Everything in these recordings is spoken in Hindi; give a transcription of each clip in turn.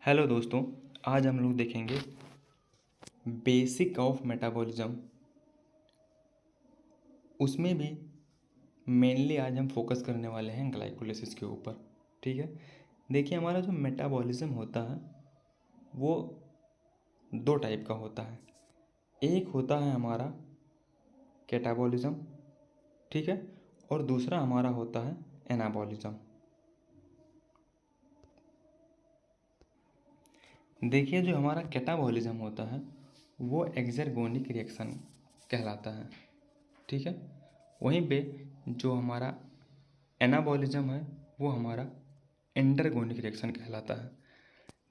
हेलो दोस्तों, आज हम लोग देखेंगे बेसिक ऑफ मेटाबॉलिज्म। उसमें भी मेनली आज हम फोकस करने वाले हैं ग्लाइकोलिसिस के ऊपर। ठीक है, देखिए हमारा जो मेटाबॉलिज्म होता है वो दो टाइप का होता है। एक होता है हमारा कैटाबॉलिज्म, ठीक है, और दूसरा हमारा होता है एनाबॉलिज्म। देखिए जो हमारा कैटाबॉलिज्म होता है वो एक्सर्गोनिक रिएक्शन कहलाता है, ठीक है। वहीं पे जो हमारा एनाबॉलिज्म है वो हमारा एंडरगोनिक रिएक्शन कहलाता है।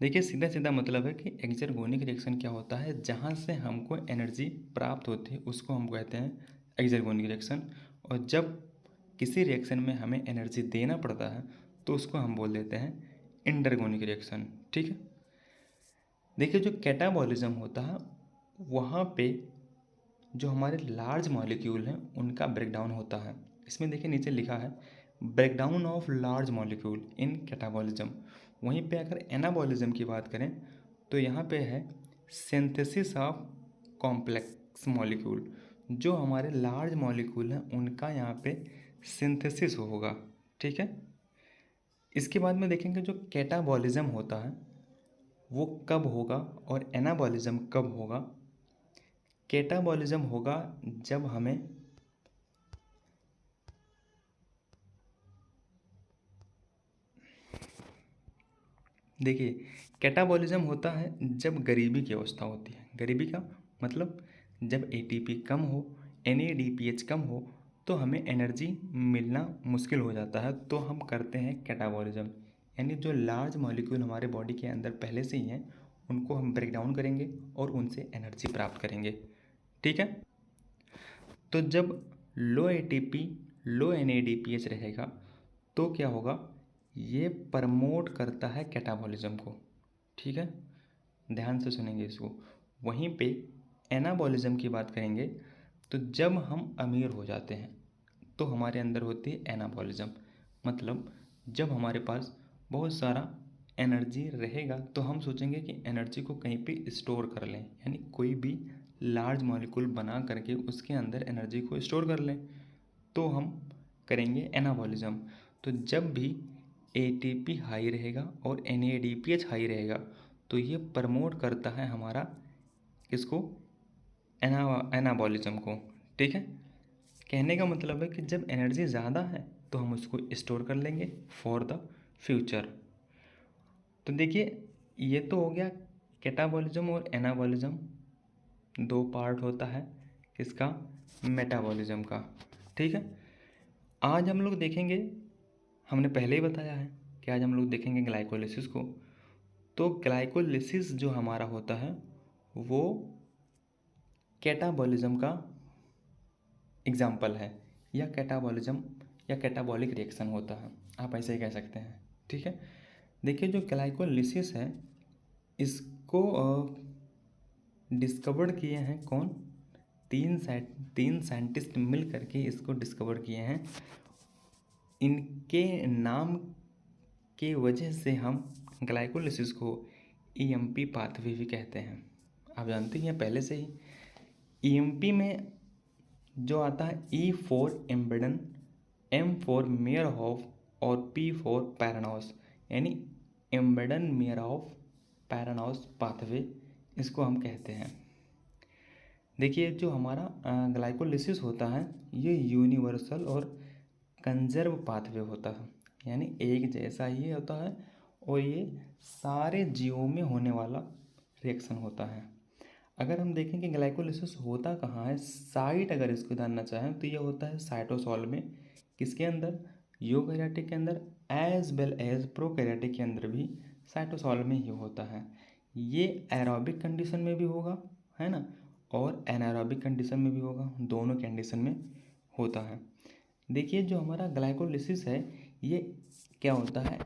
देखिए सीधा सीधा मतलब है कि एक्सर्गोनिक रिएक्शन क्या होता है, जहाँ से हमको एनर्जी प्राप्त होती है उसको हम कहते हैं एक्सर्गोनिक रिएक्शन। और जब किसी रिएक्शन में हमें एनर्जी देना पड़ता है तो उसको हम बोल देते हैं एंडरगोनिक रिएक्शन, ठीक है। देखिए जो कैटाबॉलिज्म होता है वहाँ पे जो हमारे लार्ज मॉलिक्यूल हैं उनका ब्रेकडाउन होता है। इसमें देखिए नीचे लिखा है breakdown of large molecule in catabolism. वहीं पे अगर एनाबॉलिज्म की बात करें तो यहाँ पे है सिंथेसिस ऑफ कॉम्प्लेक्स मॉलिक्यूल। जो हमारे लार्ज मॉलिक्यूल हैं उनका यहाँ पे सिंथेसिस होगा, ठीक है। इसके बाद में देखेंगे जो कैटाबॉलिज्म होता है वो कब होगा और एनाबॉलिज्म कब होगा। कैटाबॉलिज्म होगा जब हमें देखिए कैटाबॉलिज्म होता है जब गरीबी की अवस्था होती है। गरीबी का मतलब जब एटीपी कम हो, एनएडीपीएच कम हो तो हमें एनर्जी मिलना मुश्किल हो जाता है, तो हम करते हैं कैटाबॉलिज्म। यानी जो लार्ज मॉलिक्यूल हमारे बॉडी के अंदर पहले से ही हैं उनको हम ब्रेक डाउन करेंगे और उनसे एनर्जी प्राप्त करेंगे, ठीक है। तो जब लो एटीपी लो एनएडीपीएच रहेगा तो क्या होगा, ये प्रमोट करता है कैटाबॉलिज्म को, ठीक है। ध्यान से सुनेंगे इसको। वहीं पे एनाबॉलिज्म की बात करेंगे तो जब हम अमीर हो जाते हैं तो हमारे अंदर होती है एनाबॉलिज्म। मतलब जब हमारे पास बहुत सारा एनर्जी रहेगा तो हम सोचेंगे कि एनर्जी को कहीं पे स्टोर कर लें, यानी कोई भी लार्ज मॉलिक्यूल बना करके उसके अंदर एनर्जी को स्टोर कर लें, तो हम करेंगे एनाबॉलिज्म। तो जब भी एटीपी हाई रहेगा और एनएडीपीएच हाई रहेगा तो ये प्रमोट करता है हमारा किसको, एनाबॉलिज्म को, ठीक है। कहने का मतलब है कि जब एनर्जी ज़्यादा है तो हम उसको स्टोर कर लेंगे फॉर द फ्यूचर। तो देखिए ये तो हो गया कैटाबॉलिज्म और एनाबॉलिज्म, दो पार्ट होता है किसका, मेटाबॉलिज्म का, ठीक है। आज हम लोग देखेंगे, हमने पहले ही बताया है कि आज हम लोग देखेंगे ग्लाइकोलिसिस को। तो ग्लाइकोलिसिस जो हमारा होता है वो कैटाबॉलिज्म का एग्जाम्पल है, या कैटाबॉलिज्म या कैटाबॉलिक रिएक्शन होता है, आप ऐसे ही कह सकते हैं, ठीक है। देखिए जो ग्लाइकोलिसिस है इसको डिस्कवर किए हैं कौन, तीन साइंटिस्ट मिल करके इसको डिस्कवर किए हैं। इनके नाम के वजह से हम ग्लाइकोलिसिस को ईएमपी पाथवे भी कहते हैं। आप जानते हैं पहले से ही ईएमपी में जो आता है ई फॉर एम्बेडन, एम फॉर मेयरहोफ और पी फॉर पैरानॉस, यानी एम्बेडन मेयरहोफ पैरानॉस पाथवे इसको हम कहते हैं। देखिए जो हमारा ग्लाइकोलिसिस होता है ये यूनिवर्सल और कंजर्व पाथवे होता है, यानी एक जैसा ही होता है और ये सारे जीवों में होने वाला रिएक्शन होता है। अगर हम देखें कि ग्लाइकोलिसिस होता कहाँ है, साइट अगर इसको जानना चाहें तो ये होता है साइटोसॉल में, किसके अंदर, यूकैरियोटिक के अंदर एज वेल एज प्रोकैरियोटिक के अंदर भी साइटोसॉल में ही होता है। ये एरोबिक कंडीशन में भी होगा, है ना, और एनारोबिक कंडीशन में भी होगा, दोनों कंडीशन में होता है। देखिए जो हमारा ग्लाइकोलिसिस है ये क्या होता है,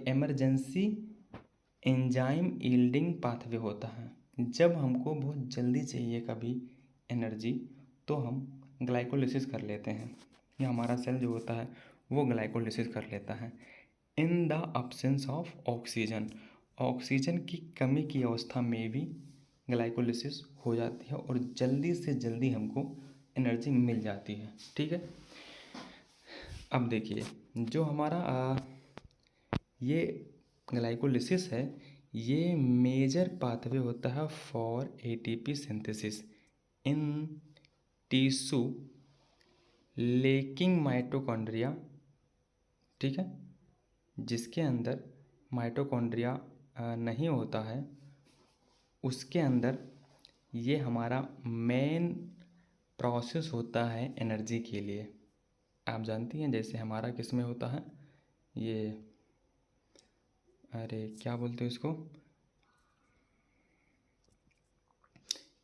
इमरजेंसी एंजाइम यील्डिंग पाथवे होता है। जब हमको बहुत जल्दी चाहिए कभी एनर्जी तो हम ग्लाइकोलिसिस कर लेते हैं, या हमारा सेल जो होता है वो ग्लाइकोलिसिस कर लेता है in the absence of oxygen. Oxygen की कमी की अवस्था में भी ग्लाइकोलिसिस हो जाती है और जल्दी से जल्दी हमको एनर्जी मिल जाती है। ठीक है, अब देखिए जो हमारा ये ग्लाइकोलिसिस है, ये मेजर पाथवे होता है for ATP synthesis in tissue lacking mitochondria. ठीक है, जिसके अंदर माइटोकॉन्ड्रिया नहीं होता है, उसके अंदर ये हमारा मेन प्रोसेस होता है एनर्जी के लिए। आप जानती हैं जैसे हमारा किस में होता है, ये अरे क्या बोलते हैं इसको,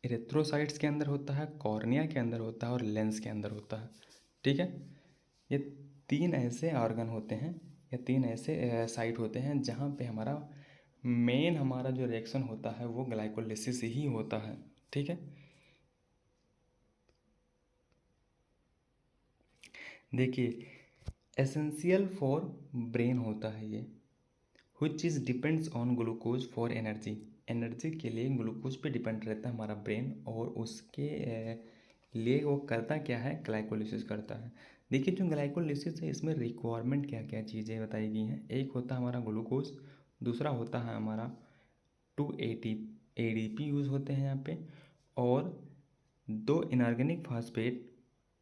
इरेथ्रोसाइट्स के अंदर होता है, कॉर्निया के अंदर होता है और लेंस के अंदर होता है। ठीक है, ये तीन ऐसे ऑर्गन होते हैं या तीन ऐसे साइट होते हैं जहाँ पे हमारा मेन हमारा जो रिएक्शन होता है वो ग्लाइकोलिसिस ही होता है। ठीक है, देखिए एसेंशियल फॉर ब्रेन होता है ये, which is depends on glucose for energy. Energy के लिए ग्लूकोज पे डिपेंड रहता है हमारा ब्रेन, और उसके लिए वो करता क्या है, ग्लाइकोलिसिस करता है। देखिए जो ग्लाइकोलिसिस है इसमें रिक्वायरमेंट क्या क्या चीज़ें बताई गई हैं। एक होता है हमारा ग्लूकोज, दूसरा होता है हमारा 2 ADP यूज़ होते हैं यहाँ पे, और 2 इनऑर्गेनिक फास्फेट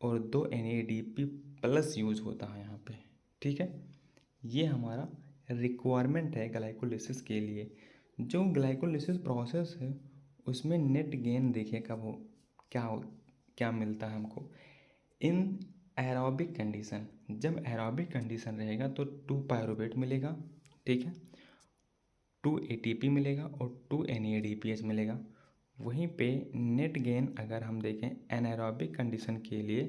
और 2 NADP प्लस यूज़ होता है यहाँ पे। ठीक है, ये हमारा रिक्वायरमेंट है ग्लाइकोलिसिस के लिए। जो ग्लाइकोलिसिस प्रोसेस है उसमें नेट गेन देखिए कब हो, क्या मिलता है हमको इन एरोबिक कंडीशन। जब एरोबिक कंडीशन रहेगा तो 2 पायरुवेट मिलेगा, ठीक है, 2 ATP मिलेगा और 2 NADPH मिलेगा। वहीं पे नेट गेन अगर हम देखें एनारोबिक कंडीशन के लिए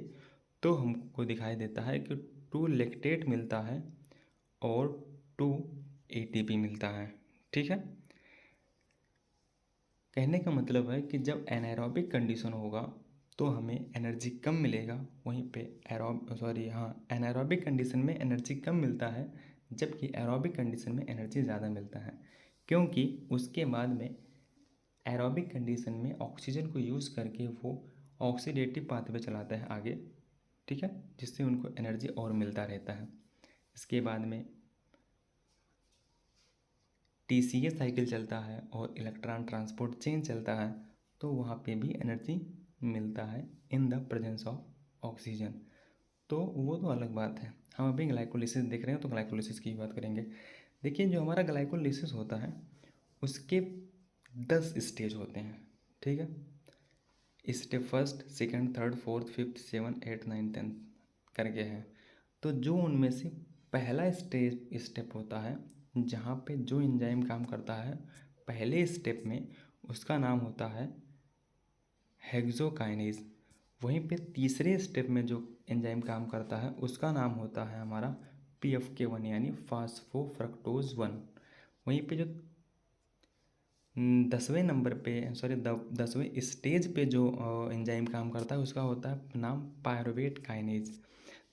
तो हमको दिखाई देता है कि 2 लैक्टेट मिलता है और 2 ATP मिलता है। ठीक है, कहने का मतलब है कि जब एनारोबिक कंडीशन होगा तो हमें एनर्जी कम मिलेगा, वहीं पे एनारोबिक कंडीशन में एनर्जी कम मिलता है, जबकि एरोबिक कंडीशन में एनर्जी ज़्यादा मिलता है, क्योंकि उसके बाद में एरोबिक कंडीशन में ऑक्सीजन को यूज़ करके वो ऑक्सीडेटिव पाथवे चलाता है आगे। ठीक है, जिससे उनको एनर्जी और मिलता रहता है। इसके बाद में TCA साइकिल चलता है और इलेक्ट्रॉन ट्रांसपोर्ट चेन चलता है, तो वहाँ पे भी एनर्जी मिलता है इन द प्रेजेंस ऑफ ऑक्सीजन। तो वो तो अलग बात है, हम अभी ग्लाइकोलिसिस देख रहे हैं तो ग्लाइकोलिसिस की बात करेंगे। देखिए जो हमारा ग्लाइकोलिसिस होता है उसके 10 स्टेज होते हैं। ठीक है, step first, second, third, fourth, fifth, 7, 8, 9, 10 करके है। तो जो उनमें से पहला स्टेप होता है जहाँ पे जो एंजाइम काम करता है पहले स्टेप में, उसका नाम होता है हेक्सोकाइनेज। वहीं पे तीसरे स्टेप में जो एंजाइम काम करता है उसका नाम होता है हमारा PFK1 यानी फास्फोफ्रक्टोज 1। वहीं पे जो 10वें नंबर पे 10वें स्टेज पे जो एंजाइम काम करता है उसका होता है नाम पायरुवेट काइनेज।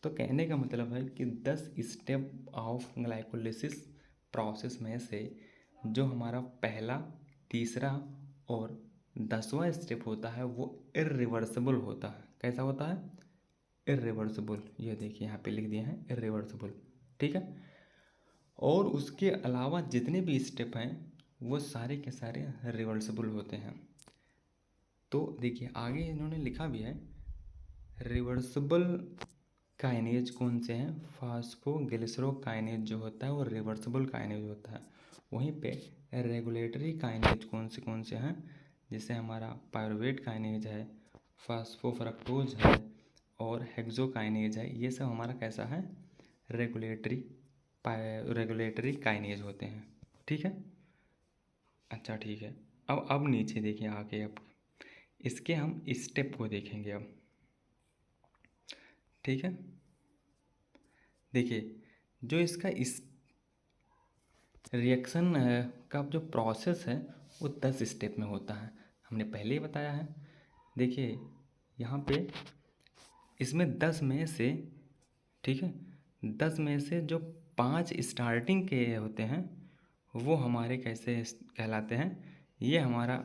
तो कहने का मतलब है कि 10 स्टेप ऑफ ग्लाइकोलिसिस प्रोसेस में से जो हमारा पहला, तीसरा और 10वां स्टेप होता है वो इर्रिवर्सिबल होता है। कैसा होता है, इर्रिवर्सिबल। ये देखिए यहाँ पे लिख दिया है इर्रिवर्सिबल। ठीक है, और उसके अलावा जितने भी स्टेप हैं वो सारे के सारे रिवर्सिबल होते हैं। तो देखिए आगे इन्होंने लिखा भी है रिवर्सिबल काइनेज कौन से हैं, फास्फोग्लिसरोकाइनेज जो होता है वो रिवर्सिबल काइनेज होता है। वहीं पे रेगुलेटरी काइनेज कौन से हैं, जैसे हमारा पायरुवेट काइनेज है, फास्फोफ्रक्टोज है और हेक्सोकाइनेज है। ये सब हमारा कैसा है, रेगुलेटरी काइनेज होते हैं। ठीक है, अच्छा ठीक है। अब नीचे देखिए आगे, अब इसके हम स्टेप को देखेंगे अब। ठीक है, देखिए जो इसका इस रिएक्शन का जो प्रोसेस है वो 10 स्टेप में होता है, हमने पहले ही बताया है। देखिए यहाँ पे इसमें 10 में से, ठीक है, 10 में से जो 5 स्टार्टिंग के होते हैं वो हमारे कैसे कहलाते हैं, ये हमारा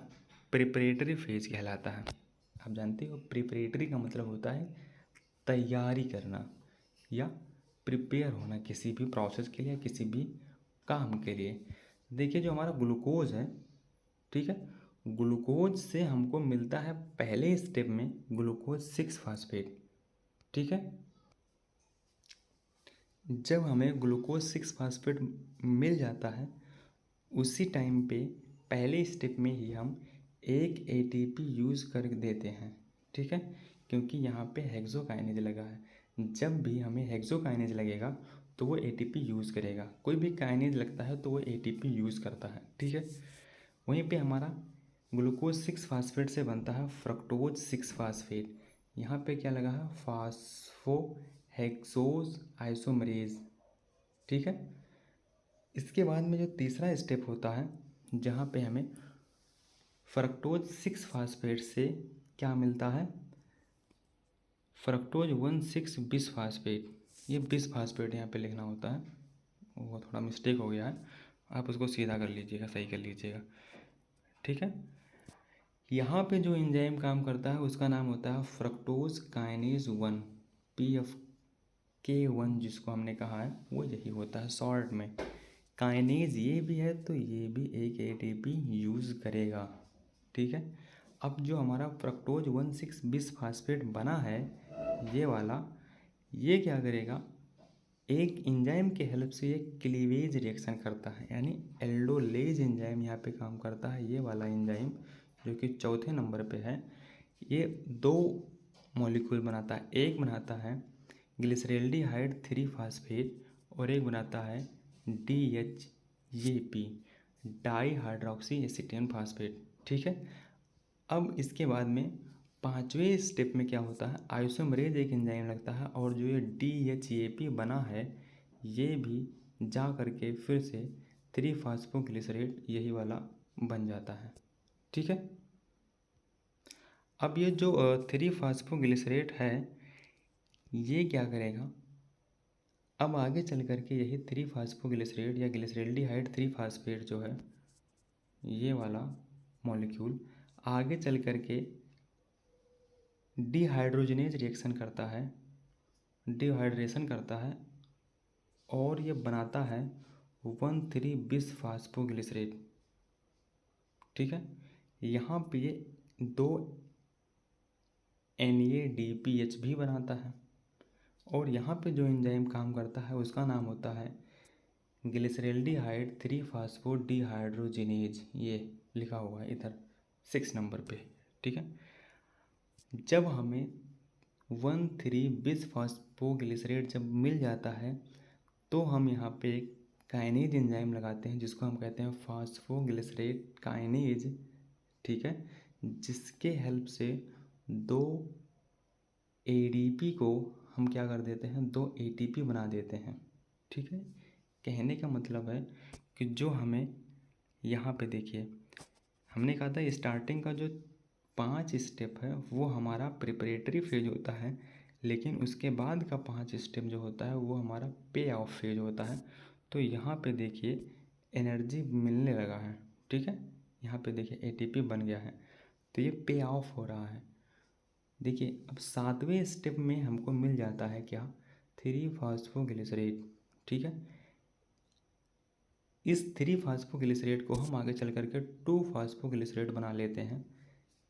प्रिपरेटरी फेज कहलाता है। आप जानते हो प्रिपरेटरी का मतलब होता है तैयारी करना या प्रिपेयर होना किसी भी प्रोसेस के लिए, किसी भी काम के लिए। देखिए जो हमारा ग्लूकोज है, ठीक है, ग्लूकोज से हमको मिलता है पहले स्टेप में ग्लूकोज 6 फास्फेट, ठीक है। जब हमें ग्लूकोज 6 फास्फेट मिल जाता है उसी टाइम पे पहले स्टेप में ही हम एक एटीपी यूज़ कर देते हैं, ठीक है, क्योंकि यहाँ पे हेक्सोकाइनेज लगा है। जब भी हमें हेक्सोकाइनेज लगेगा तो वो एटीपी यूज़ करेगा, कोई भी काइनेज लगता है तो वो एटीपी यूज़ करता है, ठीक है। वहीं पे हमारा ग्लूकोज 6 फास्फेट से बनता है फ्रक्टोज 6 फास्फेट। यहाँ पे क्या लगा है, फास्फो हेक्सोज आइसोमरेज, ठीक है। इसके बाद में जो तीसरा स्टेप होता है जहाँ पे हमें फ्रक्टोज 6 फास्फेट से क्या मिलता है, फ्रक्टोज 1,6 बिसफास्फेट। ये बिसफास्फेट यहाँ पे लिखना होता है, वो थोड़ा मिस्टेक हो गया है, आप उसको सीधा कर लीजिएगा, सही कर लीजिएगा, ठीक है। यहाँ पे जो एंजाइम काम करता है उसका नाम होता है फ्रक्टोज काइनेज 1, PFK1 जिसको हमने कहा है वो यही होता है शॉर्ट में। काइनेज ये भी है तो ये भी एक एटीपी यूज़ करेगा, ठीक है। अब जो हमारा फ्रक्टोज 1,6 बिसफास्फेट बना है ये वाला, ये क्या करेगा, एक एंजाइम के हेल्प से ये क्लीवेज रिएक्शन करता है, यानी एल्डोलेज एंजाइम यहाँ पे काम करता है। ये वाला एंजाइम जो कि चौथे नंबर पे है, ये 2 मॉलिक्यूल बनाता है, एक बनाता है ग्लिसरेल्डिहाइड 3 फास्फेट और एक बनाता है DHAP डाई हाइड्रोक्सी एसीटेन फास्फेट, ठीक है। अब इसके बाद में 5वें स्टेप में क्या होता है, आइसोमरेज एक एंजाइम लगता है और जो ये DHAP बना है ये भी जा करके फिर से 3 फास्फोग्लिसरेट यही वाला बन जाता है, ठीक है। अब ये जो 3 फास्फोग्लिसरेट है ये क्या करेगा, अब आगे चल करके यही 3 फास्फोग्लिसरेट या ग्लिसरेल्डिहाइड 3 फास्फेट जो है ये वाला मॉलिक्यूल आगे चल करके डिहाइड्रोजनेज रिएक्शन करता है, डिहाइड्रेशन करता है और ये बनाता है 1,3 बिसफास्फोग्लिसरेट, ठीक है। यहाँ पे ये 2 NADPH भी बनाता है और यहाँ पे जो एंजाइम काम करता है उसका नाम होता है ग्लिसरेल्डिहाइड 3 फास्फोडिहाइड्रोजिनेज, ये लिखा हुआ है इधर 6 नंबर पे, ठीक है। जब हमें 1,3 बिसफास्फोग्लिसरेट जब मिल जाता है तो हम यहाँ पे एक काइनेज एंजाइम लगाते हैं जिसको हम कहते हैं फास्फोग्लिसरेट काइनेज, ठीक है, जिसके हेल्प से 2 ADP को हम क्या कर देते हैं, 2 ATP बना देते हैं, ठीक है। कहने का मतलब है कि जो हमें यहाँ पे देखिए हमने कहा था स्टार्टिंग का जो 5 स्टेप है वो हमारा प्रिपरेटरी फेज होता है, लेकिन उसके बाद का 5 स्टेप जो होता है वो हमारा पे ऑफ फेज होता है। तो यहाँ पे देखिए एनर्जी मिलने लगा है, ठीक है, यहाँ पे देखिए ATP बन गया है तो ये पे ऑफ हो रहा है। देखिए अब 7वें स्टेप में हमको मिल जाता है क्या, 3 फास्फोग्लिसरेट, ठीक है। इस 3 फास्फोग्लिसरेट को हम आगे चल करके 2 फास्फोग्लिसरेट बना लेते हैं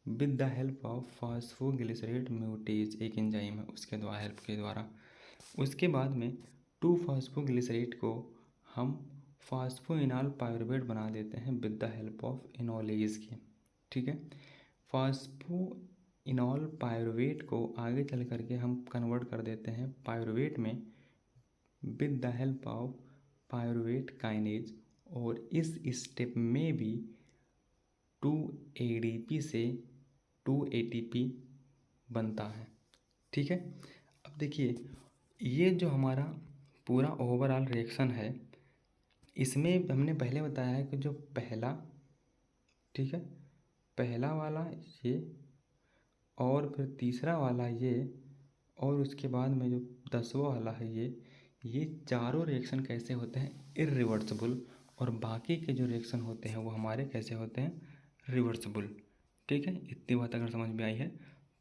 with the help of phosphoglycerate म्यूटेज, एक एंजाइम है उसके द्वारा हेल्प के द्वारा। उसके बाद में 2 फास्फोग्लिसरेट को हम फास्फोइनॉल पायरुवेट बना देते हैं with the help of enolase के, ठीक है। फास्फोइनॉल पायरुवेट को आगे चल करके हम कन्वर्ट कर देते हैं पायरुवेट में with the help of pyruvate kinase, और इस स्टेप में भी 2 ADP से 2 ATP बनता है, ठीक है। अब देखिए ये जो हमारा पूरा ओवरऑल रिएक्शन है इसमें हमने पहले बताया है कि जो पहला, ठीक है, पहला वाला ये और फिर तीसरा वाला ये और उसके बाद में जो 10वां वाला है ये चारों रिएक्शन कैसे होते हैं, इर्रिवर्सिबल और बाकी के जो रिएक्शन होते हैं वो हमारे कैसे होते हैं, रिवर्सिबल। ठीक है, इतनी बात अगर समझ में आई है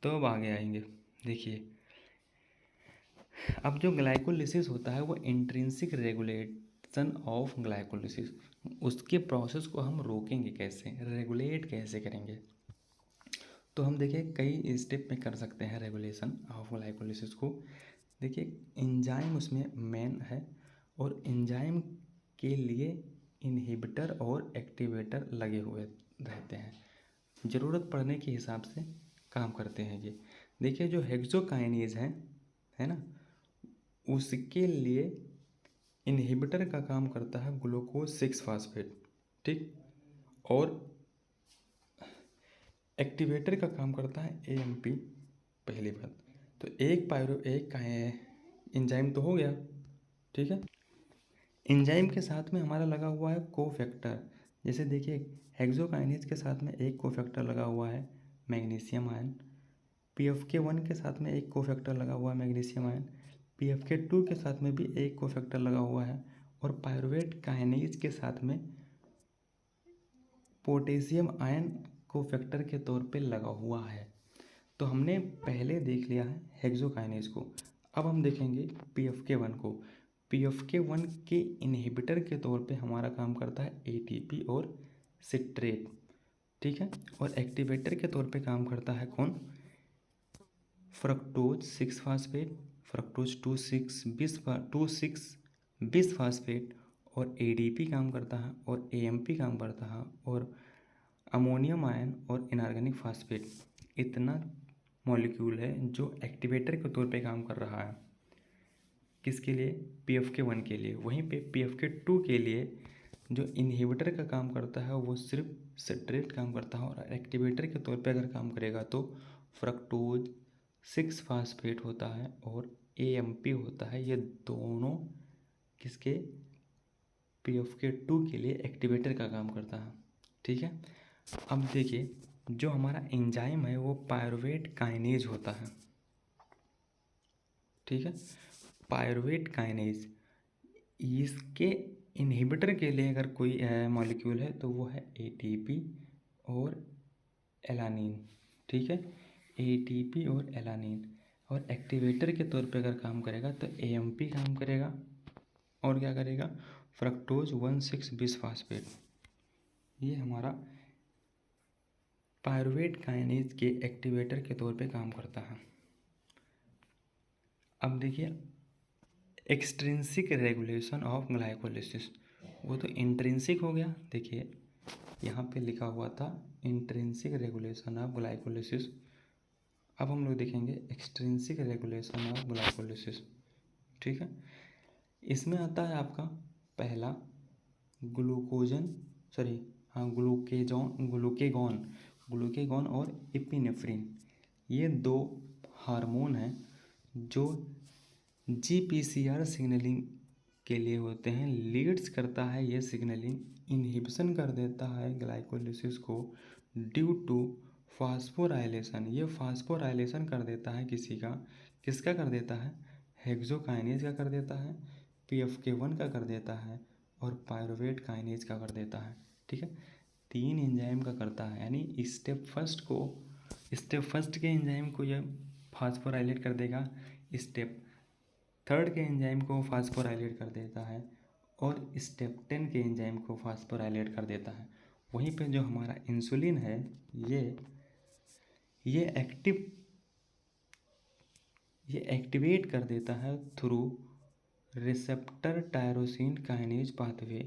तो अब आगे आएंगे। देखिए अब जो ग्लाइकोलिसिस होता है वो इंट्रिंसिक रेगुलेशन ऑफ ग्लाइकोलिसिस, उसके प्रोसेस को हम रोकेंगे कैसे, रेगुलेट कैसे करेंगे। तो हम देखिए कई स्टेप में कर सकते हैं रेगुलेशन ऑफ ग्लाइकोलिसिस को। देखिए एंजाइम उसमें मेन है, और एंजाइम के लिए इनहिबिटर और एक्टिवेटर लगे हुए रहते हैं, ज़रूरत पड़ने के हिसाब से काम करते हैं ये। देखिए जो हेक्सोकाइनेज है ना, उसके लिए इनहिबिटर का काम करता है ग्लूकोज 6 फास्फेट, ठीक, और एक्टिवेटर का काम करता है एएमपी। पहली बात तो एक एंजाइम तो हो गया, ठीक है। एंजाइम के साथ में हमारा लगा हुआ है कोफैक्टर। जैसे देखिए हेक्सोकाइनेज के साथ में एक कोफैक्टर लगा हुआ है मैग्नीशियम आयन, PFK1 के साथ में एक कोफैक्टर लगा हुआ है मैग्नीशियम आयन, PFK2 के साथ में भी एक कोफैक्टर लगा हुआ है, और पायरुवेट काइनेज के साथ में पोटेशियम आयन कोफैक्टर के तौर पे लगा हुआ है। तो हमने पहले देख लिया है हेक्सोकाइनेज को, अब हम देखेंगे PFK1 को। PFK1 के इनहिबिटर के तौर पे हमारा काम करता है ATP और सिट्रेट, ठीक है, और एक्टिवेटर के तौर पे काम करता है कौन, फ्रक्टोज 6 फास्फेट, फ्रक्टोज 2,6 बिस फास्फेट, और ADP काम करता है, और AMP काम करता है, और अमोनियम आयन और इनऑर्गेनिक फास्फेट। इतना मॉलिक्यूल है जो एक्टिवेटर के तौर पे काम कर रहा है, किसके लिए, PFK1 के लिए। वहीं पे PFK2 के लिए जो इनहिबिटर का काम करता है वो सिर्फ सिट्रेट काम करता है, और एक्टिवेटर के तौर पे अगर काम करेगा तो फ्रक्टोज 6 फास्फेट होता है और AMP होता है। ये दोनों किसके, PFK2 के लिए एक्टिवेटर का काम करता है, ठीक है। अब देखिए जो हमारा एंजाइम है वो पायरुवेट काइनेज होता है, ठीक है, पायरुवेट काइनेज। इसके इनहिबिटर के लिए अगर कोई मॉलिक्यूल है तो वो है ATP और एलानिन, ठीक है, ATP और एलानिन। और एक्टिवेटर के तौर पे अगर काम करेगा तो AMP काम करेगा, और क्या करेगा, फ्रक्टोज 1,6 बिस फास्फेट। ये हमारा पायरुवेट काइनेज के एक्टिवेटर के तौर पे काम करता है। अब देखिए एक्सट्रिंसिक रेगुलेशन ऑफ ग्लाइकोलिसिस, वो तो इंट्रिंसिक हो गया। देखिए यहाँ पे लिखा हुआ था इंट्रिंसिक रेगुलेशन ऑफ ग्लाइकोलिसिस, अब हम लोग देखेंगे एक्सट्रिंसिक रेगुलेशन ऑफ ग्लाइकोलिसिस, ठीक है। इसमें आता है आपका पहला ग्लूकेगॉन और एपिनेफ्रिन। ये दो हार्मोन हैं जो GPCR सिग्नलिंग के लिए होते हैं, लीड्स करता है ये सिग्नलिंग, इनहिबिशन कर देता है ग्लाइकोलिसिस को ड्यू टू फास्फोराइलेशन। ये फास्फोराइलेशन कर देता है किसका कर देता है, हेक्सोकाइनेज का कर देता है, PFK1 का कर देता है, और पायरुवेट काइनेज का कर देता है, ठीक है। 3 एंजाइम का करता है, यानी स्टेप फर्स्ट के एंजाइम को यह फास्फोराइलेट कर देगा, स्टेप 3 के एंजाइम को फास्फोराइलेट कर देता है, और स्टेप 10 के एंजाइम को फास्फोराइलेट कर देता है। वहीं पे जो हमारा इंसुलिन है ये एक्टिवेट कर देता है through receptor tyrosine kinase pathway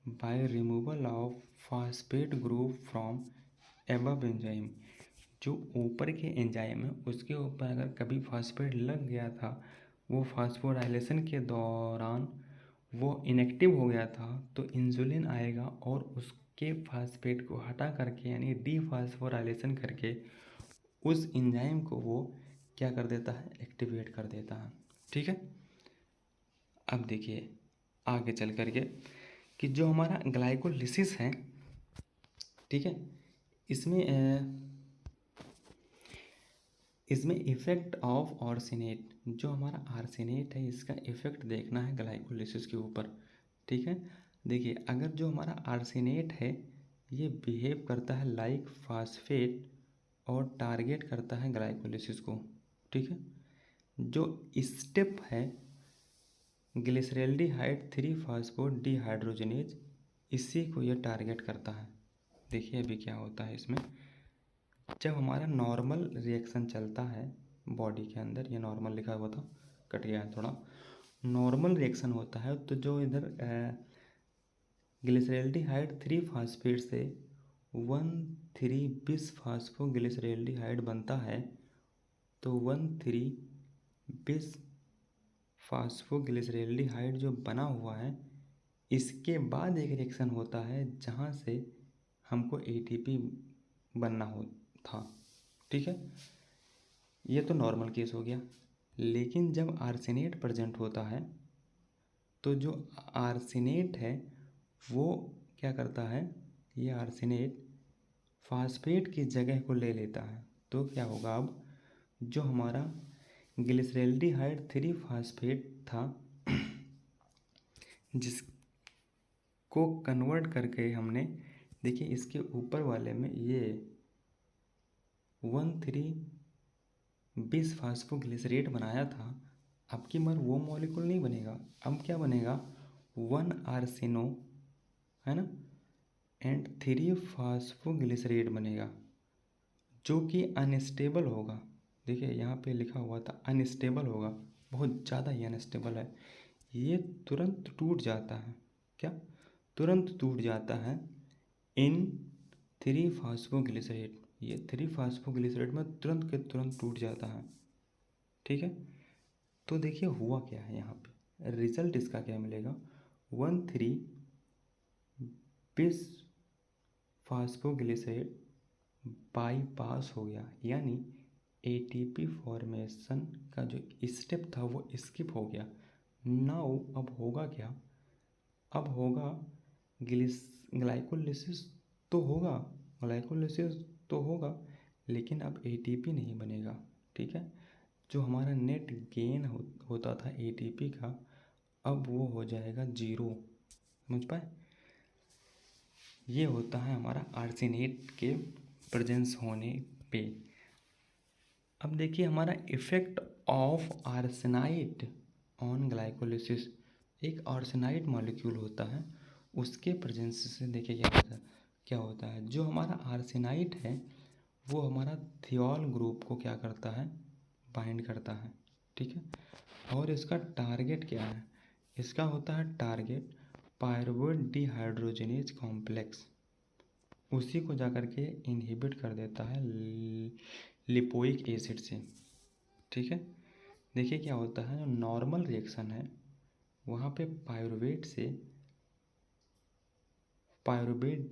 by removal of phosphate group from above enzyme. जो ऊपर के एंजाइम है उसके ऊपर अगर कभी फास्फेट लग गया था, वो फास्फोराइलेशन के दौरान वो इनएक्टिव हो गया था, तो इंसुलिन आएगा और उसके फास्फेट को हटा करके यानी डीफास्फोराइलेशन करके उस एंजाइम को वो क्या कर देता है, एक्टिवेट कर देता है, ठीक है। अब देखिए आगे चल करके कि जो हमारा ग्लाइकोलिसिस है, ठीक है, इसमें इफेक्ट ऑफ आर्सेनेट, जो हमारा आर्सेनेट है इसका इफेक्ट देखना है ग्लाइकोलिसिस के ऊपर, ठीक है। देखिए अगर जो हमारा आर्सेनेट है ये बिहेव करता है लाइक फास्फेट और टारगेट करता है ग्लाइकोलिसिस को, ठीक है। जो स्टेप है ग्लिसरैल्डिहाइड 3-फॉस्फोडीहाइड्रोजनेज, इसी को ये टारगेट करता है। देखिए अभी क्या होता है इसमें, जब हमारा नॉर्मल रिएक्शन चलता है बॉडी के अंदर, ये नॉर्मल लिखा हुआ था, कट गया है थोड़ा, नॉर्मल रिएक्शन होता है तो जो इधर ग्लिसरैल्डिहाइड 3-फॉस्फेट से 1,3-बिस-फॉस्फोग्लिसरैल्डिहाइड बनता है, तो 1,3-बिस-फॉस्फोग्लिसरैल्डिहाइड जो बना हुआ है, इसके बाद एक रिएक्शन होता है जहाँ से हमको एटीपी बनना हो था, ठीक है। ये तो नॉर्मल केस हो गया। लेकिन जब आर्सेनेट प्रेजेंट होता है तो जो आर्सेनेट है वो क्या करता है, ये आर्सेनेट फास्फेट की जगह को ले लेता है। तो क्या होगा, अब जो हमारा ग्लिसरैल्डिहाइड 3-फॉस्फेट था जिसको कन्वर्ट करके हमने, देखिए इसके ऊपर वाले में ये 1,3-बिस-फॉस्फोग्लिसरेट बनाया था, अब की बार वो मॉलिक्यूल नहीं बनेगा। अब क्या बनेगा, 1 आर्सेनो, है ना, एंड 3-फॉस्फोग्लिसरेट बनेगा, जो कि अनस्टेबल होगा। देखिए यहाँ पे लिखा हुआ था अनस्टेबल होगा, बहुत ज़्यादा ही अनस्टेबल है। ये तुरंत टूट जाता है, क्या तुरंत टूट जाता है इन 3-फॉस्फोग्लिसरेट, ये 3-फॉस्फोग्लिसरेट में तुरंत के तुरंत टूट जाता है, ठीक है। तो देखिए हुआ क्या है यहाँ पे, रिजल्ट इसका क्या मिलेगा, 1,3-बिस-फॉस्फोग्लिसरेट बाईपास हो गया, यानी एटीपी फॉर्मेशन का जो स्टेप था वो स्किप हो गया। नाउ अब होगा क्या, अब होगा ग्लाइकोलिसिस तो होगा, ग्लाइकोलिसिस तो होगा, लेकिन अब एटीपी नहीं बनेगा, ठीक है। जो हमारा नेट गेन होता था एटीपी का, अब वो हो जाएगा 0, समझ पाए। ये होता है हमारा आर्सेनेट के प्रेजेंस होने पे। अब देखिए हमारा effect of arsenite on glycolysis, एक आर्सेनाइट मॉलिक्यूल होता है, उसके प्रेजेंस से देखिए क्या होता है। जो हमारा आर्सेनाइट है वो हमारा थियोल ग्रुप को क्या करता है, बाइंड करता है, ठीक है। और इसका टारगेट क्या है, इसका होता है टारगेट पायरुवेट डिहाइड्रोजनेज कॉम्प्लेक्स, उसी को जाकर के इनहिबिट कर देता है लिपोइक एसिड से, ठीक है। देखिए क्या होता है, जो नॉर्मल रिएक्शन है वहाँ पे पायरुवेट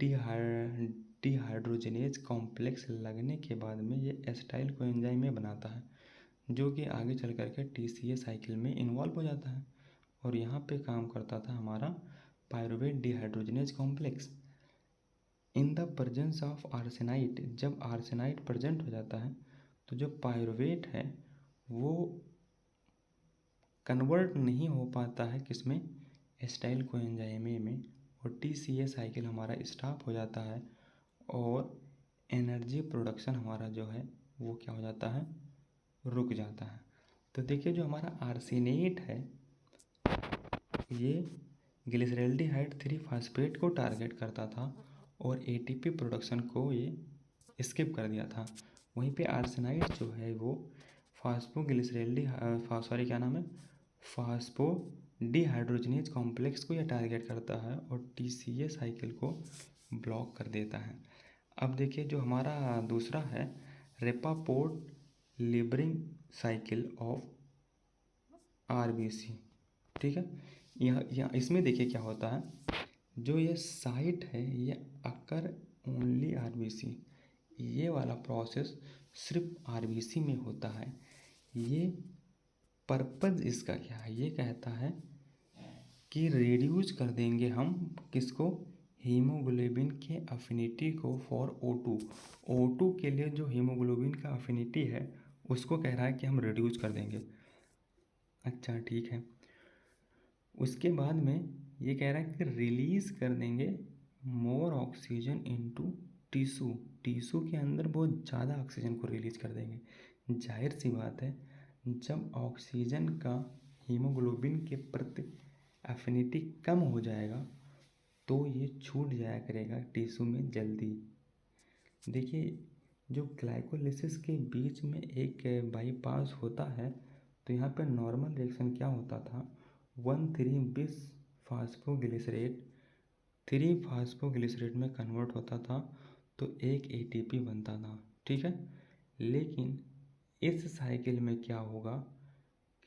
डिहाइड्रोजनेज कॉम्प्लेक्स लगने के बाद में ये एसिटाइल कोएंजाइम में बनाता है, जो कि आगे चल करके टीसीए साइकिल में इन्वॉल्व हो जाता है। और यहाँ पे काम करता था हमारा pyruvate dehydrogenase complex in the presence of arsenite. जब आर्सेनाइट प्रेजेंट हो जाता है तो जो पायरुवेट है वो कन्वर्ट नहीं हो पाता है किसमें, एसिटाइल कोएंजाइम में, और टीसीए साइकिल हमारा स्टॉप हो जाता है और एनर्जी प्रोडक्शन हमारा जो है वो क्या हो जाता है, रुक जाता है। तो देखिए जो हमारा आर्सेनेट है ये ग्लिसरैल्डिहाइड 3-फॉस्फेट को टारगेट करता था और एटीपी प्रोडक्शन को ये स्किप कर दिया था। वहीं पे आर्सेनाइट जो है वो सॉरी क्या नाम है, फॉस्फोडिहाइड्रोजनेज कॉम्प्लेक्स को ये टारगेट करता है और टीसीए साइकिल को ब्लॉक कर देता है। अब देखिए जो हमारा दूसरा है रेपापोर्ट लिबरिंग साइकिल ऑफ आरबीसी, ठीक है। यह इसमें देखिए क्या होता है, जो ये साइट है ये अकर ओनली आरबीसी, ये वाला प्रोसेस सिर्फ आरबीसी में होता है। ये पर्पज़ इसका क्या है, ये कहता है कि रिड्यूस कर देंगे हम किसको, हीमोग्लोबिन के अफिनिटी को फॉर O2 के लिए जो हीमोग्लोबिन का अफिनिटी है उसको कह रहा है कि हम रिड्यूस कर देंगे। अच्छा ठीक है। उसके बाद में ये कह रहा है कि रिलीज़ कर देंगे मोर ऑक्सीजन इनटू टिश्यू, टिश्यू के अंदर बहुत ज़्यादा ऑक्सीजन को रिलीज कर देंगे। जाहिर सी बात है, जब ऑक्सीजन का हीमोग्लोबिन के प्रति एफिनिटी कम हो जाएगा तो ये छूट जाया करेगा टिश्यू में जल्दी। देखिए, जो ग्लाइकोलिसिस के बीच में एक बाईपास होता है, तो यहाँ पर नॉर्मल रिएक्शन क्या होता था, 1,3-bis फास्फोग्लिसरेट 3-फास्फोग्लिसरेट में कन्वर्ट होता था तो एक एटीपी बनता था, ठीक है। लेकिन इस साइकिल में क्या होगा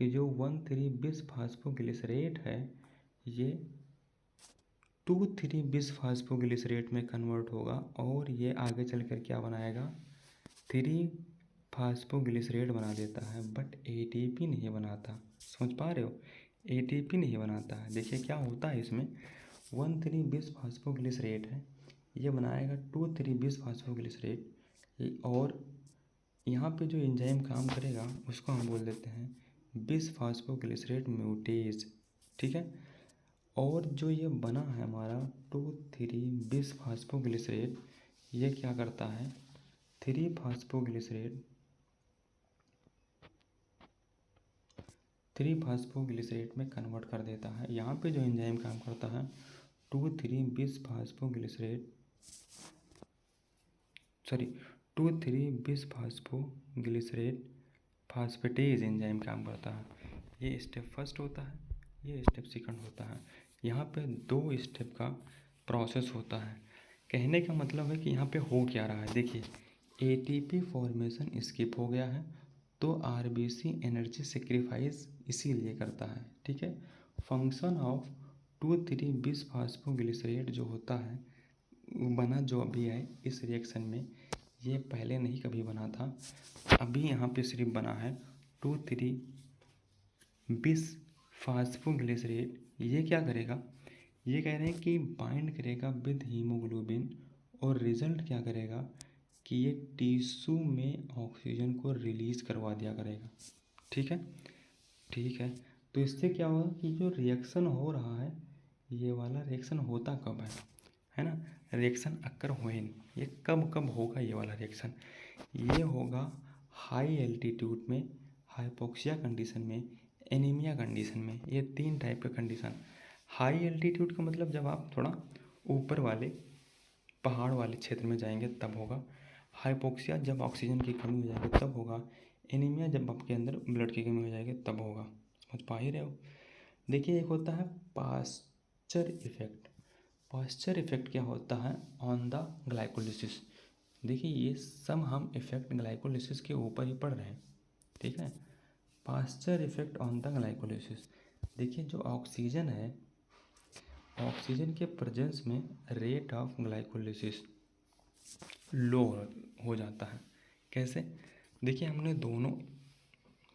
कि जो 1,3-bis फास्फोग्लिसरेट है ये 2,3-bis फास्फोग्लिसरेट में कन्वर्ट होगा और ये आगे चलकर क्या बनाएगा, 3-फास्फोग्लिसरेट बना देता है, बट एटीपी नहीं बनाता। समझ पा रहे हो, एटीपी नहीं बनाता है। देखिए क्या होता है इसमें, 1,3-bis फास्फोग्लिसरेट है, ये बनाएगा 2,3-bis फास्फोग्लिसरेट और यहाँ पे जो एंजाइम काम करेगा उसको हम बोल देते हैं बिस फास्फोग्लिसरेट म्यूटेज, ठीक है। और जो ये बना है हमारा 2,3-bis फास्फोग्लिसरेट, ये क्या करता है, 3-फास्फोग्लिसरेट में कन्वर्ट कर देता है। यहाँ पे जो एंजाइम काम करता है 2,3-bis फास्फोग्लिसरेट फास्फेटेज एंजाइम काम करता है। ये स्टेप फर्स्ट होता है, ये स्टेप सेकंड होता है। यहाँ पे 2 स्टेप का प्रोसेस होता है। कहने का मतलब है कि यहाँ पे हो क्या रहा है, देखिए एटीपी फॉर्मेशन स्किप हो गया है तो आरबीसी एनर्जी सेक्रीफाइस इसीलिए करता है, ठीक है। फंक्शन ऑफ 2,3-bis फास्फोग्लिसरेट जो होता है बना जो अभी है इस रिएक्शन में, ये पहले नहीं कभी बना था, अभी यहाँ पे सिर्फ बना है 2,3-bis फास्फोग्लिसरेट। ये क्या करेगा, ये कह रहे हैं कि बाइंड करेगा विद हीमोग्लोबिन और रिजल्ट क्या करेगा कि ये टिश्यू में ऑक्सीजन को रिलीज करवा दिया करेगा, ठीक है। ठीक है, तो इससे क्या होगा कि जो रिएक्शन हो रहा है ये वाला रिएक्शन होता कब है ना, रिएक्शन अक्कर हुए नहीं, ये कब कब होगा ये वाला रिएक्शन, ये होगा हाई एल्टीट्यूड में, हाइपोक्सिया कंडीशन में, एनीमिया कंडीशन में। ये 3 टाइप का कंडीशन। हाई एल्टीट्यूड का मतलब जब आप थोड़ा ऊपर वाले पहाड़ वाले क्षेत्र में जाएंगे तब होगा। हाइपोक्सिया जब ऑक्सीजन की कमी हो जाएगी तब होगा। एनीमिया जब आपके अंदर ब्लड की कमी हो जाएगी तब होगा। समझ पा ही रहे हो। देखिए एक होता है पास्चर इफेक्ट। पास्चर इफेक्ट क्या होता है ऑन द ग्लाइकोलिसिस। देखिए ये सब हम इफेक्ट ग्लाइकोलिसिस के ऊपर ही पढ़ रहे हैं, ठीक है। Pasteur effect on the glycolysis, देखिए जो ऑक्सीजन है, ऑक्सीजन के प्रेजेंस में रेट ऑफ ग्लाइकोलिसिस लो हो जाता है। कैसे, देखिए हमने दोनों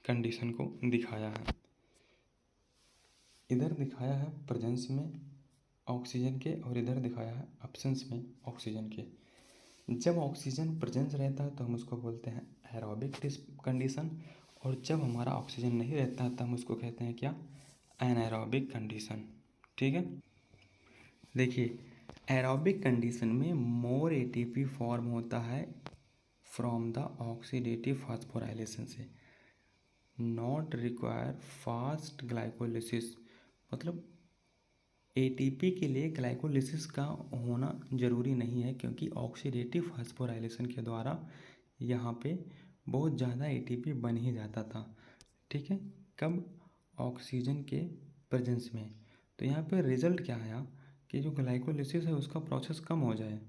कंडीशन को दिखाया है, इधर दिखाया है प्रेजेंस में ऑक्सीजन के और इधर दिखाया है एब्सेंस में ऑक्सीजन के। जब ऑक्सीजन प्रेजेंस रहता है तो हम उसको बोलते हैं एरोबिक कंडीशन, और जब हमारा ऑक्सीजन नहीं रहता है तो हम उसको कहते हैं क्या, एनारोबिक कंडीशन, ठीक है। देखिए एरोबिक कंडीशन में मोर एटीपी फॉर्म होता है फ्रॉम द ऑक्सीडेटिव फास्फोराइलेशन से, नॉट रिक्वायर फास्ट ग्लाइकोलिसिस। मतलब एटीपी के लिए ग्लाइकोलिसिस का होना ज़रूरी नहीं है, क्योंकि ऑक्सीडेटिव फास्फोराइलेशन के द्वारा यहाँ पे बहुत ज़्यादा एटीपी बन ही जाता था, ठीक है। कब, ऑक्सीजन के प्रेजेंस में। तो यहाँ पे रिजल्ट क्या आया कि जो ग्लाइकोलिसिस है उसका प्रोसेस कम हो जाए,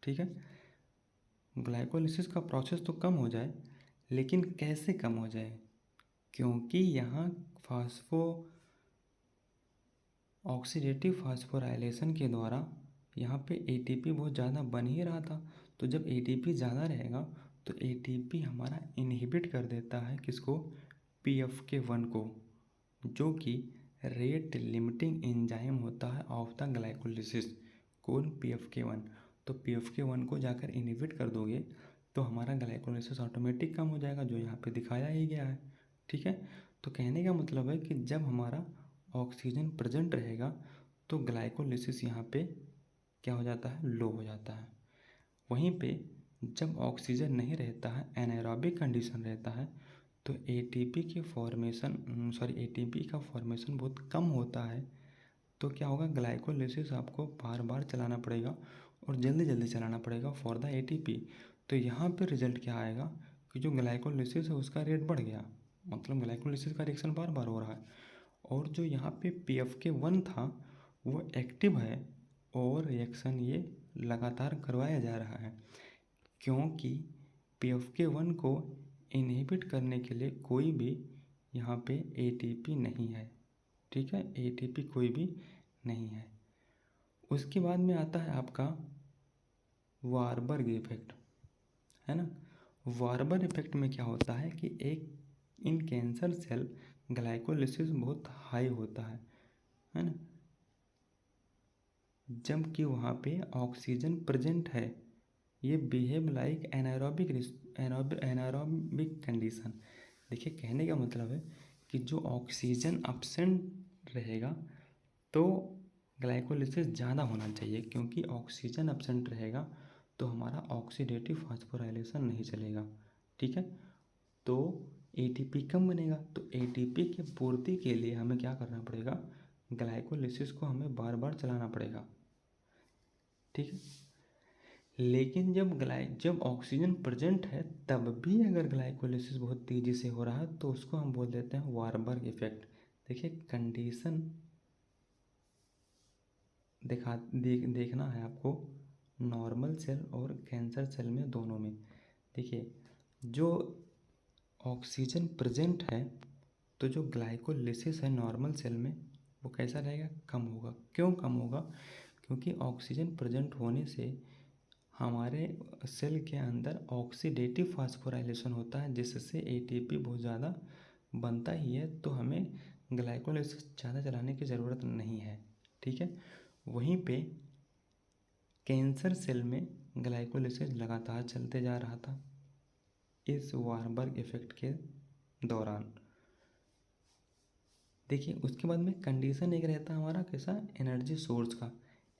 ठीक है। ग्लाइकोलिसिस का प्रोसेस तो कम हो जाए, लेकिन कैसे कम हो जाए, क्योंकि यहाँ ऑक्सीडेटिव फास्फोराइलेशन के द्वारा यहाँ पे एटीपी बहुत ज़्यादा बन ही रहा था। तो जब एटीपी ज़्यादा रहेगा तो एटीपी हमारा इनहिबिट कर देता है किसको, PFK1 को, जो कि रेट लिमिटिंग एंजाइम होता है ऑफ द ग्लाइकोलिसिस, कौन, PFK1। तो PFK1 को जाकर इनहिबिट कर दोगे तो हमारा ग्लाइकोलिसिस ऑटोमेटिक कम हो जाएगा, जो यहाँ पे दिखाया ही गया है, ठीक है। तो कहने का मतलब है कि जब हमारा ऑक्सीजन प्रेजेंट रहेगा तो ग्लाइकोलिसिस यहाँ पे क्या हो जाता है, लो हो जाता है। वहीं पे जब ऑक्सीजन नहीं रहता है, एनाएरोबिक कंडीशन रहता है, तो एटीपी का फॉर्मेशन बहुत कम होता है। तो क्या होगा, ग्लाइकोलिसिस आपको बार बार चलाना पड़ेगा और जल्दी जल्दी चलाना पड़ेगा फॉर द एटीपी। तो यहाँ पे रिजल्ट क्या आएगा कि जो ग्लाइकोलिसिस है उसका रेट बढ़ गया, मतलब ग्लाइकोलिसिस का रिएक्शन बार बार हो रहा है। और जो यहाँ पे PFK1 था वो एक्टिव है और रिएक्शन ये लगातार करवाया जा रहा है, क्योंकि PFK1 को इनहिबिट करने के लिए कोई भी यहाँ पे एटीपी नहीं है। ठीक है, एटीपी कोई भी नहीं है। उसके बाद में आता है आपका वारबर्ग इफेक्ट, है ना। वारबर्ग इफेक्ट में क्या होता है कि एक इन कैंसर सेल ग्लाइकोलिसिस बहुत हाई होता है ना, जबकि वहाँ पे ऑक्सीजन प्रेजेंट है। ये बिहेव लाइक एनारोबिक कंडीशन। देखिए, कहने का मतलब है कि जो ऑक्सीजन अब्सेंट रहेगा तो ग्लाइकोलिसिस ज़्यादा होना चाहिए, क्योंकि ऑक्सीजन अब्सेंट रहेगा तो हमारा ऑक्सीडेटिव फास्फोराइलेशन नहीं चलेगा। ठीक है, तो एटीपी कम बनेगा, तो एटीपी की पूर्ति के लिए हमें क्या करना पड़ेगा, ग्लाइकोलिसिस को हमें बार बार चलाना पड़ेगा। ठीक है, लेकिन जब ऑक्सीजन प्रेजेंट है तब भी अगर ग्लाइकोलिसिस बहुत तेज़ी से हो रहा है तो उसको हम बोल देते हैं वारबर्ग इफेक्ट। देखिए, कंडीशन देखना है आपको नॉर्मल सेल और कैंसर सेल में, दोनों में। देखिए, जो ऑक्सीजन प्रेजेंट है तो जो ग्लाइकोलिसिस है नॉर्मल सेल में वो कैसा रहेगा, कम होगा। क्यों कम होगा, क्योंकि ऑक्सीजन प्रेजेंट होने से हमारे सेल के अंदर ऑक्सीडेटिव फास्फोराइलेशन होता है, जिससे एटीपी बहुत ज़्यादा बनता ही है, तो हमें ग्लाइकोलिसिस ज़्यादा चलाने की ज़रूरत नहीं है। ठीक है, वहीं पे कैंसर सेल में ग्लाइकोलिसिस लगातार चलते जा रहा था इस वारबर्ग इफेक्ट के दौरान। देखिए, उसके बाद में कंडीशन एक रहता है हमारा कैसा, एनर्जी सोर्स का।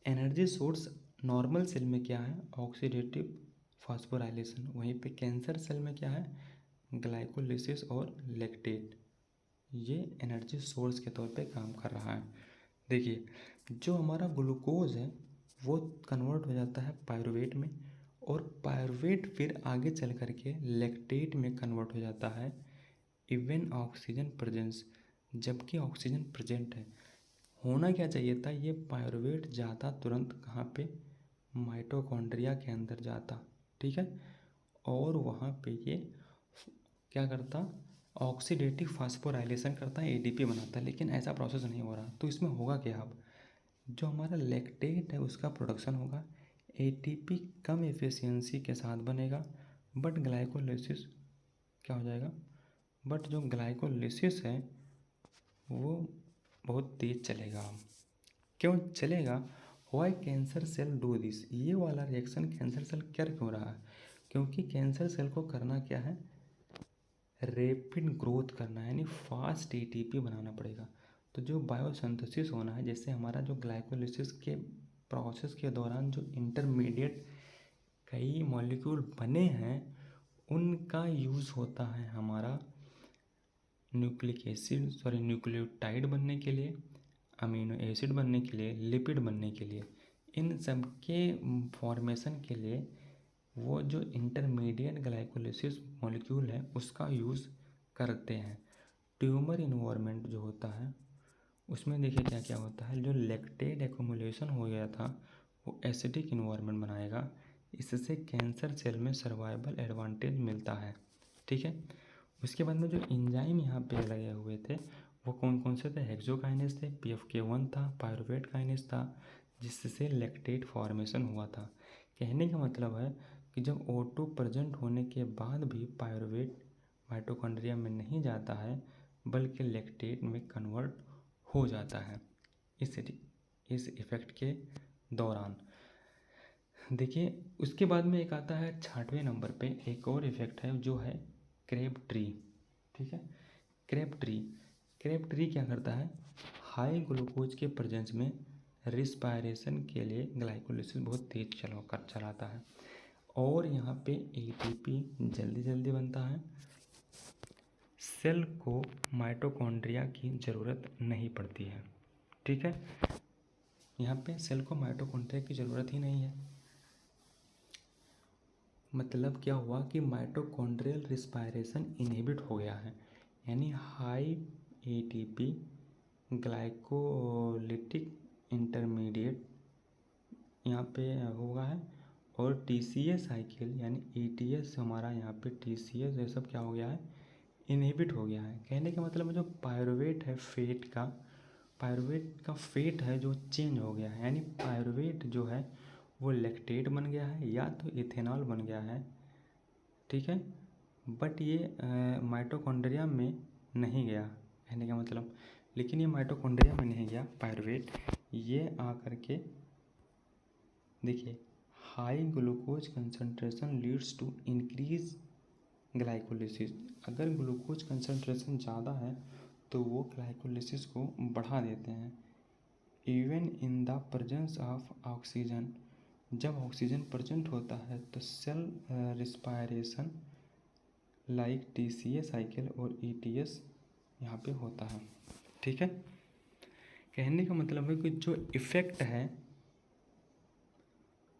एनर्जी सोर्स नॉर्मल सेल में क्या है, ऑक्सीडेटिव फास्फोराइलेशन। वहीं पे कैंसर सेल में क्या है, ग्लाइकोलिसिस और लैक्टेट। ये एनर्जी सोर्स के तौर पे काम कर रहा है। देखिए, जो हमारा ग्लूकोज है वो कन्वर्ट हो जाता है पायरुवेट में, और पायरुवेट फिर आगे चल करके लैक्टेट में कन्वर्ट हो जाता है इवन ऑक्सीजन प्रेजेंस, जबकि ऑक्सीजन प्रेजेंट है। होना क्या चाहिए था, ये पायरुवेट जाता तुरंत कहाँ पे, माइटोकॉन्ड्रिया के अंदर जाता। ठीक है, और वहाँ पे ये क्या करता, ऑक्सीडेटिव फास्फोराइलेशन करता है, एटीपी बनाता है। लेकिन ऐसा प्रोसेस नहीं हो रहा, तो इसमें होगा क्या, अब जो हमारा लैक्टेट है उसका प्रोडक्शन होगा, एटीपी कम एफिशिएंसी के साथ बनेगा, बट ग्लाइकोलिसिस क्या हो जाएगा, बट जो ग्लाइकोलिसिस है वो बहुत तेज चलेगा। क्यों चलेगा, why cancer cell do this, ये वाला रिएक्शन कैंसर सेल कर क्यों रहा है, क्योंकि कैंसर सेल को करना क्या है, रैपिड ग्रोथ करना है, यानी फास्ट एटीपी बनाना पड़ेगा। तो जो बायोसिंथेसिस होना है, जैसे हमारा जो ग्लाइकोलिसिस के प्रोसेस के दौरान जो इंटरमीडिएट कई मॉलिक्यूल बने हैं उनका यूज़ होता है हमारा न्यूक्लियोटाइड बनने के लिए, अमीनो एसिड बनने के लिए, लिपिड बनने के लिए। इन सब के फॉर्मेशन के लिए वो जो इंटरमीडिएट ग्लाइकोलिसिस मॉलिक्यूल है उसका यूज़ करते हैं। ट्यूमर इन्वायरमेंट जो होता है उसमें देखिए क्या क्या होता है, जो लैक्टेट एक्युमुलेशन हो गया था वो एसिडिक इन्वायरमेंट बनाएगा, इससे कैंसर सेल में सर्वाइवल एडवांटेज मिलता है। ठीक है, उसके बाद में जो एंजाइम यहाँ पे लगे हुए थे वो कौन कौन से थे, हेक्सोकाइनेस थे, PFK1 था, पायरुवेट काइनेस था, जिससे लैक्टेट फॉर्मेशन हुआ था। कहने का मतलब है कि जब O2 प्रेजेंट होने के बाद भी पायरुवेट माइटोकॉन्ड्रिया में नहीं जाता है बल्कि लैक्टेट में कन्वर्ट हो जाता है इस इफ़ेक्ट के दौरान। देखिए, उसके बाद में एक आता है 6वें नंबर पे एक और इफ़ेक्ट है जो है क्रेब ट्री। ठीक है, क्रेब ट्री क्या करता है, हाई ग्लूकोज के प्रेजेंस में रिस्पायरेशन के लिए ग्लाइकोलिसिस बहुत तेज चलाता है और यहाँ पे एटीपी जल्दी जल्दी बनता है। सेल को माइटोकॉन्ड्रिया की ज़रूरत नहीं पड़ती है। ठीक है, यहाँ पे सेल को माइटोकॉन्ड्रिया की ज़रूरत ही नहीं है। मतलब क्या हुआ कि माइटोकॉन्ड्रियल रिस्पायरेशन इनहिबिट हो गया है, यानी हाई एटीपी ग्लाइकोलिटिक इंटरमीडिएट यहाँ पे हुआ है और टीसीएस साइकिल यानी ईटीएस हमारा यहाँ पे टीसीएस ये सब क्या हो गया है, इनहिबिट हो गया है। कहने का मतलब जो पायरुवेट है पायरुवेट का फेट है जो चेंज हो गया है, यानी पायरुवेट जो है वो लैक्टेट बन गया है या तो इथेनॉल बन गया है। ठीक है, बट ये माइटोकॉन्ड्रिया में नहीं गया कहने का मतलब, लेकिन ये माइटोकॉन्ड्रिया में नहीं गया पायरुवेट, ये आकर के देखिए high glucose concentration leads to increase glycolysis. अगर ग्लूकोज कंसंट्रेशन ज़्यादा है तो वो ग्लाइकोलिसिस को बढ़ा देते हैं। Even in the presence of oxygen, जब ऑक्सीजन प्रेजेंट होता है तो cell respiration like TCA cycle और ईटीएस यहाँ पे होता है। ठीक है, कहने का मतलब है कि जो इफ़ेक्ट है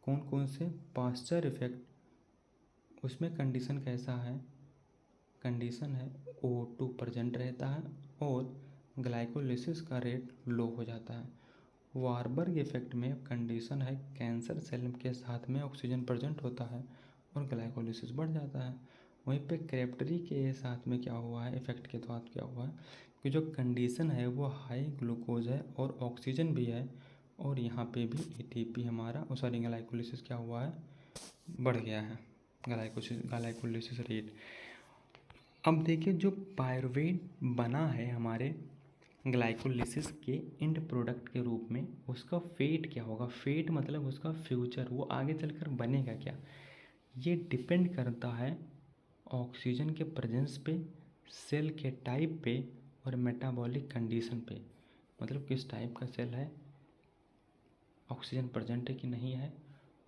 कौन कौन से, पास्चर इफ़ेक्ट, उसमें कंडीशन कैसा है, कंडीशन है O2 प्रेजेंट रहता है और ग्लाइकोलिसिस का रेट लो हो जाता है। वारबर्ग इफेक्ट में कंडीशन है कैंसर सेल के साथ में ऑक्सीजन प्रेजेंट होता है और ग्लाइकोलिसिस बढ़ जाता है। वहीं पे क्रेप्टरी के साथ में क्या हुआ है, इफेक्ट के साथ क्या हुआ है कि जो कंडीशन है वो हाई ग्लूकोज है और ऑक्सीजन भी है और यहाँ पे भी एटीपी हमारा सॉरी ग्लाइकोलिसिस क्या हुआ है, बढ़ गया है, ग्लाइकोलिसिस रेट। अब देखिए जो पायरुवेट बना है हमारे ग्लाइकोलिसिस के एंड प्रोडक्ट के रूप में, उसका फेट क्या होगा, फेट मतलब उसका फ्यूचर, वो आगे चलकर बनेगा क्या, ये डिपेंड करता है ऑक्सीजन के प्रेजेंस पे, सेल के टाइप पे और मेटाबॉलिक कंडीशन पे। मतलब किस टाइप का सेल है, ऑक्सीजन प्रेजेंट है कि नहीं है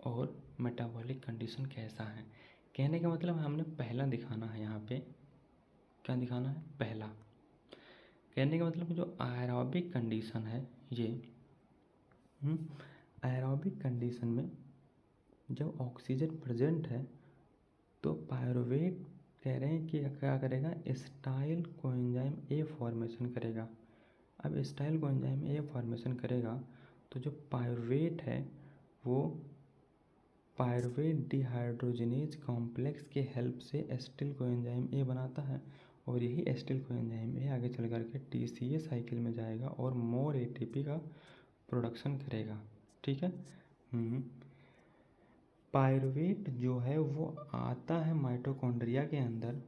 और मेटाबॉलिक कंडीशन कैसा है। कहने का मतलब हमने पहला दिखाना है, यहाँ पे क्या दिखाना है, पहला। कहने का मतलब जो एरोबिक कंडीशन है ये, एरोबिक कंडीशन में जब ऑक्सीजन प्रेजेंट है तो पायरुवेट कह रहे हैं कि क्या करेगा, एसिटाइल कोएंजाइम ए फॉर्मेशन करेगा। अब एसिटाइल कोएंजाइम ए फॉर्मेशन करेगा तो जो पायरुवेट है वो पायरुवेट डिहाइड्रोजनेज कॉम्प्लेक्स के हेल्प से एसिटिल कोएंजाइम ए बनाता है और यही एसिटिल कोएंजाइम ए आगे चल करके टीसीए साइकिल में जाएगा और मोर एटीपी का प्रोडक्शन करेगा। ठीक है, पायरुवेट जो है वो आता है माइटोकॉन्ड्रिया के अंदर,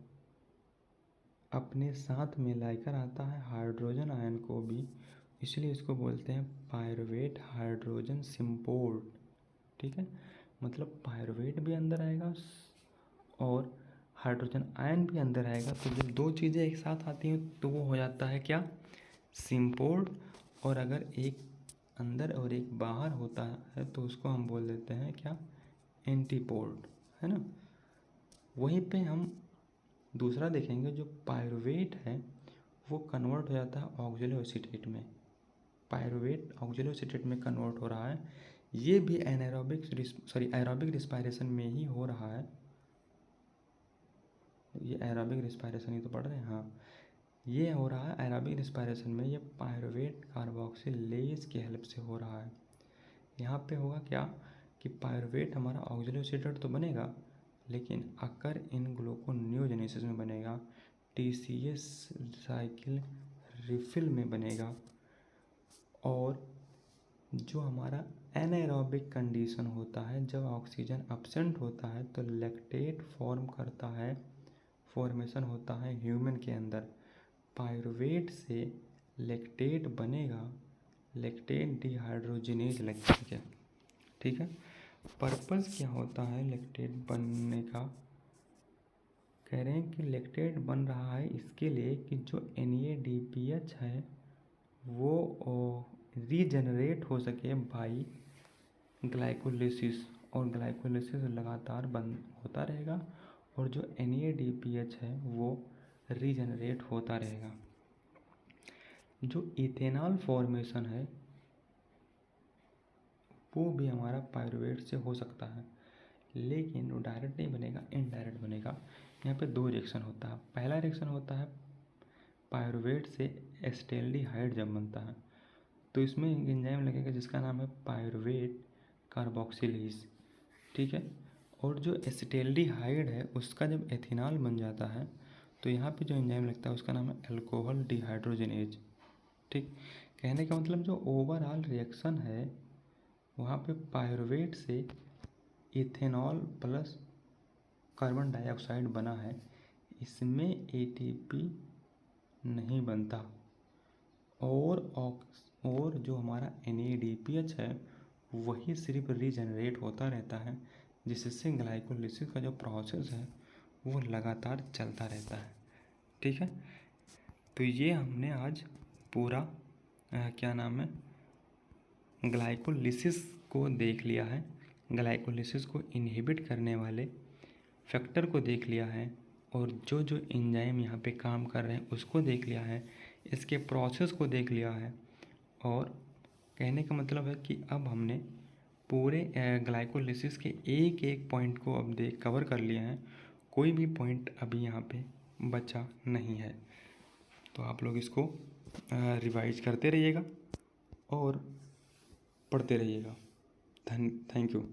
अपने साथ में लाकर आता है हाइड्रोजन आयन को भी, इसलिए इसको बोलते हैं पायरुवेट हाइड्रोजन सिम्पोर्ट। ठीक है, मतलब पायरुवेट भी अंदर आएगा और हाइड्रोजन आयन भी अंदर आएगा, तो जब दो चीज़ें एक साथ आती हैं तो वो हो जाता है क्या, सिम्पोर्ट। और अगर एक अंदर और एक बाहर होता है तो उसको हम बोल देते हैं क्या, एंटीपोर्ट, है ना। वहीं पे हम दूसरा देखेंगे, जो पायरुवेट है वो कन्वर्ट हो जाता है ऑक्जेलोएसीटेट में, पायरुवेट ऑक्जेलोएसीटेट में कन्वर्ट हो रहा है। ये भी एरोबिक रिस्पायरेशन में ही हो रहा है, ये एरोबिक रिस्पायरेशन ही तो पढ़ रहे हैं, हाँ ये हो रहा है एरोबिक रिस्पायरेशन में, ये पायरुवेट कार्बोक्सिलेज की हेल्प से हो रहा है। यहाँ पे होगा क्या कि पायरुवेट हमारा ऑक्जेलोएसीटेट तो बनेगा लेकिन अकर इन ग्लूकोनियोजेनेसिस में बनेगा, टीसीएस साइकिल रिफिल में बनेगा। और जो हमारा एनाएरोबिक कंडीशन होता है, जब ऑक्सीजन एब्सेंट होता है तो लैक्टेट फॉर्म करता है, फॉर्मेशन होता है ह्यूमन के अंदर, पायरुवेट से लैक्टेट बनेगा, लैक्टेट डिहाइड्रोजिनेज लैक्टेट है। ठीक है, पर्पस क्या होता है लैक्टेट बनने का, कह रहे हैं कि लैक्टेट बन रहा है इसके लिए कि जो NADPH है वो रीजनरेट हो सके बाई ग्लाइकोलिसिस, और ग्लाइकोलिसिस लगातार बंद होता रहेगा और जो NADPH है वो रीजनरेट होता रहेगा। जो इथेनॉल फॉर्मेशन है वो भी हमारा पायरुवेट से हो सकता है, लेकिन वो डायरेक्ट नहीं बनेगा, इनडायरेक्ट बनेगा। यहाँ पे दो रिएक्शन होता है। पहला रिएक्शन होता है पायरुवेट से एसिटाल्डिहाइड जब बनता है तो इसमें एंजाइम लगेगा जिसका नाम है पायरुवेट कार्बोक्सिलेज, ठीक है। और जो एसिटाल्डिहाइड है उसका जब एथिनॉल बन जाता है तो यहाँ पे जो एंजाइम लगता है उसका नाम है अल्कोहल डिहाइड्रोजनेज, ठीक। कहने का मतलब जो ओवरऑल रिएक्शन है वहाँ पे पायरुवेट से इथेनॉल प्लस कार्बन डाइऑक्साइड बना है, इसमें ATP नहीं बनता, और जो हमारा NADPH है वही सिर्फ रीजनरेट होता रहता है, जिससे ग्लाइकोलिसिस का जो प्रोसेस है वो लगातार चलता रहता है, ठीक है। तो ये हमने आज पूरा क्या नाम है ग्लाइकोलिसिस को देख लिया है, ग्लाइकोलिसिस को इनहिबिट करने वाले फैक्टर को देख लिया है, और जो जो एंजाइम यहाँ पे काम कर रहे हैं उसको देख लिया है, इसके प्रोसेस को देख लिया है। और कहने का मतलब है कि अब हमने पूरे ग्लाइकोलिसिस के एक एक पॉइंट को अब कवर कर लिए हैं, कोई भी पॉइंट अभी यहाँ पे बचा नहीं है। तो आप लोग इसको रिवाइज करते रहिएगा और पढ़ते रहिएगा। Thank you.